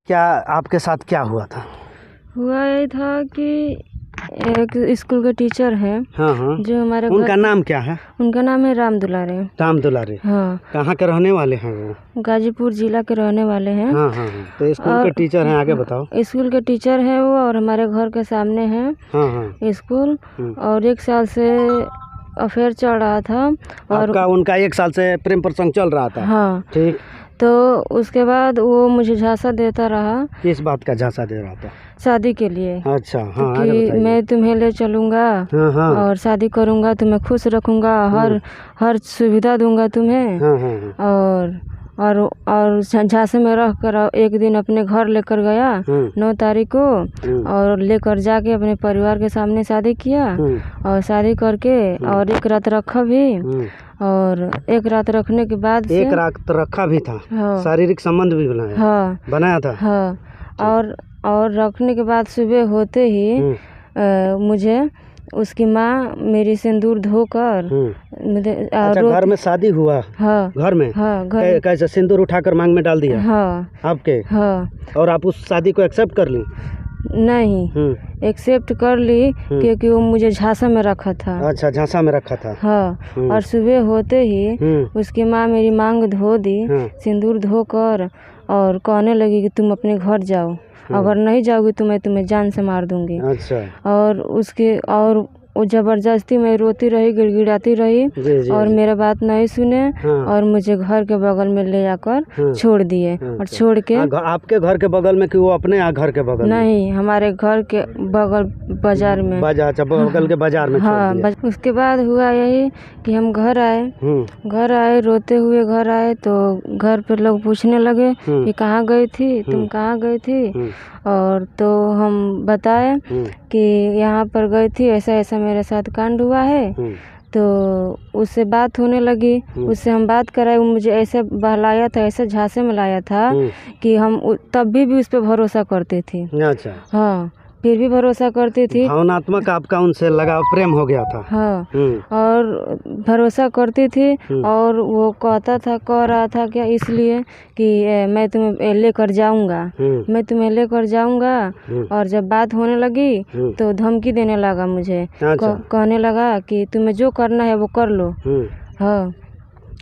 क्या आपके साथ क्या हुआ था? हुआ ये था कि एक स्कूल के टीचर हैं। हाँ हाँ। जो हमारे उनका नाम क्या है? उनका नाम है राम दुलारे। राम दुलारे। हाँ। कहाँ के रहने वाले हैं वो? गाजीपुर जिला के रहने वाले हैं। हाँ हाँ हाँ। तो स्कूल के टीचर हैं, आगे बताओ। स्कूल के टीचर हैं वो, और हमारे घर के सामने हैं। हाँ हाँ। स्कूल और 1 साल से अफेयर चल रहा था। और आपका उनका 1 साल से प्रेम प्रसंग चल रहा था? हाँ। ठीक। तो उसके बाद वो मुझे झांसा देता रहा। किस बात का झांसा दे रहा था? शादी के लिए। अच्छा हाँ, कि आगे बताइए। मैं तुम्हें ले चलूँगा। हाँ हाँ। और शादी करूँगा, तुम्हें खुश रखूँगा, हर सुविधा दूंगा तुम्हें। हाँ हाँ हाँ। और झांसे में रह कर एक दिन अपने घर लेकर गया 9 तारीख को, और लेकर जाके अपने परिवार के सामने शादी किया। और शादी करके और 1 रात रखा भी। और 1 रात रखने के बाद 1 रात रखा भी था? हाँ। शारीरिक संबंध भी बनाया? हाँ बनाया था। हाँ। और रखने के बाद सुबह होते ही मुझे उसकी माँ मेरी सिंदूर धोकर अच्छा, घर में शादी हुआ? हाँ। घर में? हाँ, घर। कैसे सिंदूर उठाकर मांग में डाल दिया? हाँ। आपके? हाँ। और आप उस शादी को एक्सेप्ट कर ली? नहीं, एक्सेप्ट कर ली क्योंकि वो मुझे झांसा में रखा था। अच्छा, झांसा में रखा था। हाँ। और सुबह होते ही उसकी माँ मेरी मांग धो दी, सिंदूर धोकर, और कहने लगी कि तुम अपने घर जाओ, अगर नहीं जाओगी तो मैं तुम्हें जान से मार दूंगी। अच्छा। और वो ज़बरदस्ती में रोती रही, गिड़गिड़ाती रही। जी, और मेरा बात नहीं सुने। हाँ। और मुझे घर के बगल में ले जाकर छोड़ दिए। और छोड़ के आपके घर के बगल में कि वो अपने घर के बगल में? नहीं, हमारे घर के बगल बाजार में। अच्छा, बगल के बाजार में छोड़ दिए। हाँ। उसके बाद हुआ यही कि हम घर आए, रोते हुए घर आए, तो घर पे लोग पूछने लगे कि कहाँ गई थी, तुम कहाँ गई थी। और तो हम बताए कि यहाँ पर गई थी, ऐसा ऐसा मेरे साथ कांड हुआ है। तो उससे बात होने लगी, उससे हम बात कराए। वो मुझे ऐसे बहलाया था, ऐसे झांसे में लाया था कि हम तब भी उस पर भरोसा करते थे। अच्छा। हाँ, फिर भी भरोसा करती थी। भावनात्मक आपका उनसे लगाव, प्रेम हो गया था? हाँ। और भरोसा करती थी। और वो कह रहा था क्या, इसलिए कि मैं तुम्हें लेकर जाऊंगा, मैं तुम्हें लेकर जाऊंगा। और जब बात होने लगी तो धमकी देने लगा मुझे। अच्छा। कहने लगा कि तुम्हें जो करना है वो कर लो। हाँ,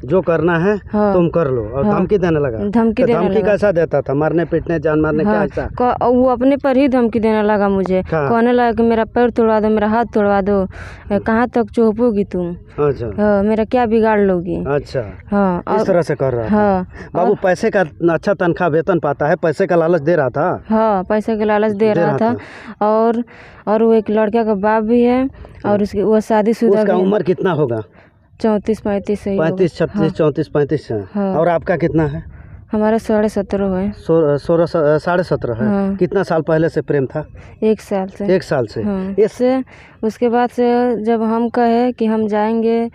जो करना है तुम कर लो। और धमकी देने लगा? धमकी कैसा देता था? मारने पीटने, जान मारने? हाँ, क्या ऐसा? वो अपने पर ही धमकी देने लगा मुझे। कहने लगा कि मेरा पैर तोड़वा दो, मेरा हाथ तोड़वा दो, कहाँ तक चौंपोगी तुम। अच्छा। हाँ, मेरा क्या बिगाड़ लोगी। अच्छा। हाँ, इस तरह से कर रहा था। हाँ। बाबू पैसे का अच्छा तनख्वाह वेतन पाता है, पैसे का लालच दे रहा था? हाँ, पैसे का लालच दे रहा था। और वो एक लड़का का बाप भी है। और उसकी वो शादीशुदा। उसका उम्र कितना होगा? 34-35 से 35, 36, 34, 35 है। और आपका कितना है? हमारा 17.5 है। 17.5 है। हाँ। कितना साल पहले से प्रेम था? 1 साल से। 1 साल से। हाँ। इससे उसके बाद से जब हम कहे कि हम जाएंगे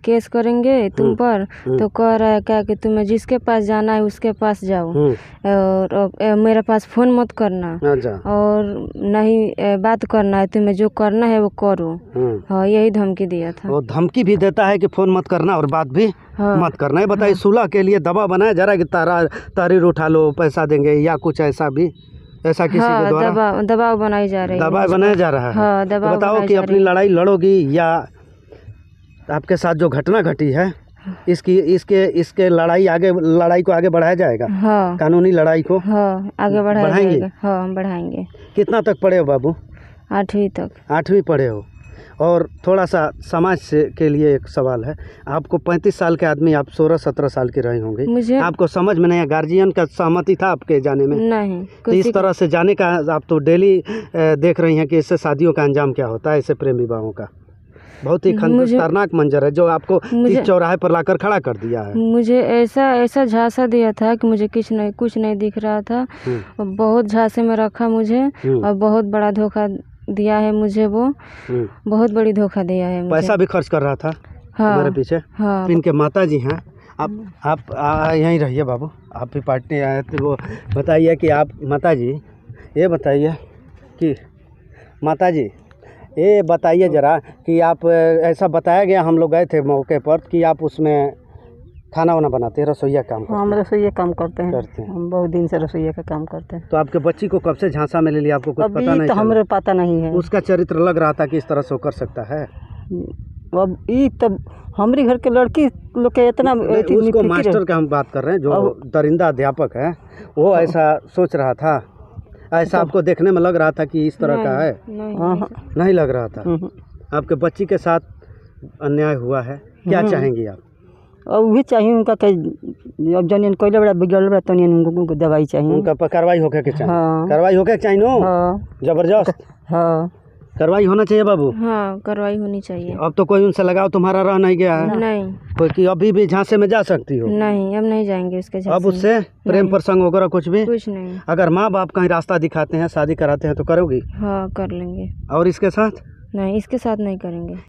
केस करेंगे तुम पर, तो कह रहा है क्या कि तुम्हें जिसके पास जाना है उसके पास जाओ, और मेरे पास फ़ोन मत करना। अच्छा। और नहीं बात करना है, तुम्हें जो करना है वो करो। हाँ, यही धमकी दिया था। और धमकी भी देता है कि फ़ोन मत करना और बात भी मत करना है। बताइए, सुलह के लिए दबाव बनाया जा रहा है कि तहरीर उठा लो, पैसा देंगे, या कुछ ऐसा भी? ऐसा किसी के द्वारा दबाव बनाई जा रही है। दबाव बनाया जा रहा है। हाँ, दबाव। तो बताओ कि अपनी लड़ाई लड़ोगी, या आपके साथ जो घटना घटी है इसके लड़ाई को आगे बढ़ाया जाएगा? हाँ। कानूनी लड़ाई को आगे बढ़ाएंगे। हाँ, हम बढ़ाएंगे। कितना तक पढ़े हो बाबू? 8वीं तक। 8वीं पढ़े हो। और थोड़ा सा समाज से के लिए एक सवाल है। आपको 35 साल के आदमी, आप 16-17 साल की रही होंगी, मुझे आपको समझ में नहीं, गार्जियन का सहमति था आपके जाने में? नहीं। तो इस तरह से जाने का आप तो डेली देख रही हैं कि इससे शादियों का अंजाम क्या होता है, इससे प्रेम विवाहों का। बहुत ही खतरनाक मंजर है जो आपको 30 चौराहे पर लाकर खड़ा कर दिया है। मुझे ऐसा झांसा दिया था कि मुझे कुछ नहीं दिख रहा था। बहुत झांसे में रखा मुझे, और बहुत बड़ा धोखा दिया है मुझे। वो बहुत बड़ी धोखा दिया है मुझे। पैसा भी खर्च कर रहा था हमारे पीछे। हाँ। इनके माताजी हैं। आप यहीं रहिए बाबू, आप भी पार्टी आए थे। वो बताइए कि आप माताजी, ये बताइए कि माताजी ये बताइए ज़रा कि आप, ऐसा बताया गया, हम लोग गए थे मौके पर, कि आप उसमें खाना वाना बनाते हैं, रसोईया काम करते हम हैं? रसोईया काम करते हैं। करते हैं। हम बहुत दिन से रसोईया का काम करते हैं। तो आपके बच्ची को कब से झांसा में ले लिया, आपको कुछ पता अभी नहीं तो चला? हमें पता नहीं है। उसका चरित्र लग रहा था कि इस तरह से वो कर सकता है। अब ये तब हमारे घर के लड़की लोग के इतना नहीं, उसको मास्टर का हम बात कर रहे हैं, जो दरिंदा अध्यापक है, वो ऐसा सोच रहा था? ऐसा आपको देखने में लग रहा था कि इस तरह का है? नहीं लग रहा था। आपके बच्ची के साथ अन्याय हुआ है, क्या चाहेंगी आप? अब वही चाहिए उनका कि अब जनियन कोई बड़ा बिगड़ बड़ा तो उनको दवाई चाहिए। उनका पर कार्रवाई होके के चाहिए। हाँ। कार्रवाई होके के चाहिए नो? हाँ। जबरदस्त हाँ। कार्रवाई होना चाहिए बाबू। हाँ, कार्रवाई होनी चाहिए। अब तो कोई उनसे लगाव तुम्हारा रह नहीं गया है? नहीं। कोई कि अभी भी झांसे में जा सकती हो? नहीं, अब नहीं जाएंगे उसके झांसे अब उससे प्रेम प्रसंग वगैरह कुछ भी? कुछ नहीं। अगर माँ बाप कहीं रास्ता दिखाते हैं, शादी कराते हैं तो करोगी? हाँ, कर लेंगे। और इसके साथ? नहीं, इसके साथ नहीं करेंगे।